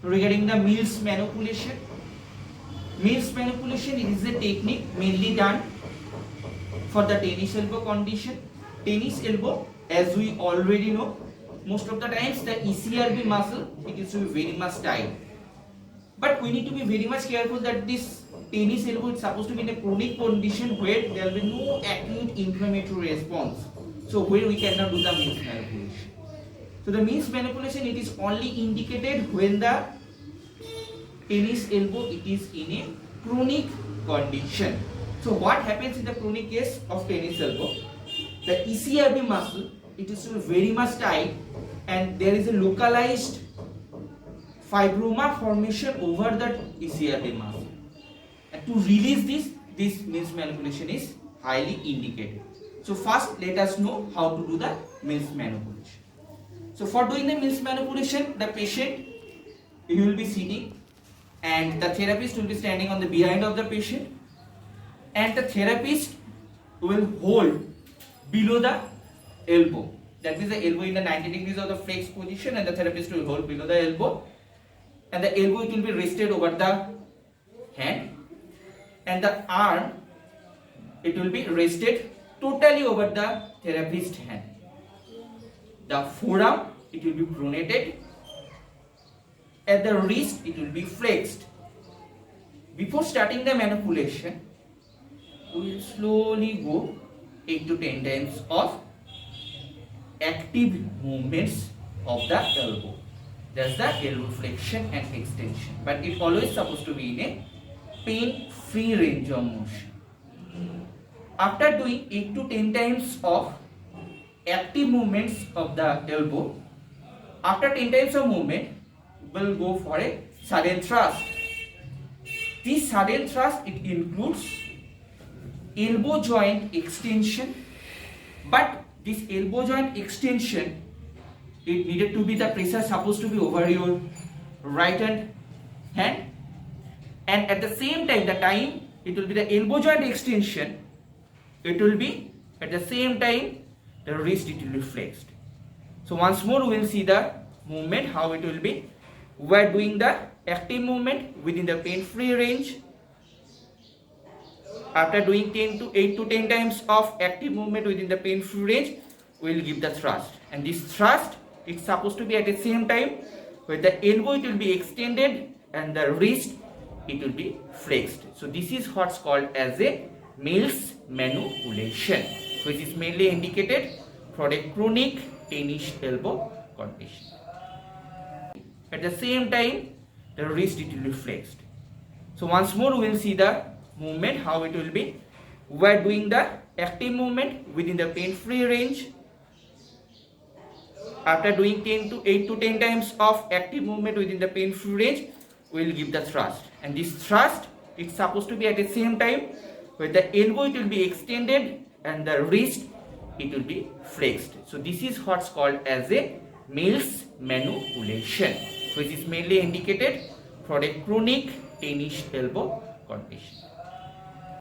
regarding the Mills manipulation. Mills manipulation, it is a technique mainly done for the tennis elbow condition. Tennis elbow, as we already know, most of the times the ECRB muscle, it is to be very much tight. But we need to be very much careful that this tennis elbow is supposed to be in a chronic condition where there will be no acute inflammatory response. So where we cannot do the Mills manipulation. So the Mills manipulation, it is only indicated when the tennis elbow it is in a chronic condition. So what happens in the chronic case of tennis elbow? The ECRB muscle, it is still very much tight and there is a localized fibroma formation over the ECRB muscle. And to release this Mills manipulation is highly indicated. So first let us know how to do the Mills manipulation. So for doing the Mills manipulation, the patient, he will be sitting and the therapist will be standing on the behind of the patient, and the therapist will hold below the elbow. That means the elbow in the 90 degrees of the flexed position and the therapist will hold below the elbow, and the elbow it will be rested over the hand, and the arm it will be rested totally over the therapist's hand. The forearm it will be pronated. At the wrist it will be flexed. Before starting the manipulation, we will slowly go 8 to 10 times of active movements of the elbow. That's the elbow flexion and extension. But it always supposed to be in a pain-free range of motion. After doing 8 to 10 times of active movements of the elbow, after 10 times of movement, will go for a sudden thrust. This sudden thrust, it includes elbow joint extension, but this elbow joint extension, it needed to be the pressure supposed to be over your right hand, and at the same time, the time it will be the elbow joint extension, it will be at the same time the wrist it will be flexed. So once more we will see the movement how it will be. We are doing the active movement within the pain-free range. After doing 8 to 10 times of active movement within the pain-free range, we will give the thrust. And this thrust, it's supposed to be at the same time where the elbow it will be extended and the wrist it will be flexed. So this is what's called as a Mills manipulation, which is mainly indicated for a chronic tennis elbow condition. At the same time, the wrist it will be flexed. So once more we will see the movement how it will be. We are doing the active movement within the pain-free range. After doing 8 to 10 times of active movement within the pain-free range, we will give the thrust. And this thrust, it's supposed to be at the same time where the elbow it will be extended and the wrist it will be flexed. So this is what's called as a Mills manipulation, which is mainly indicated for a chronic tennis elbow condition.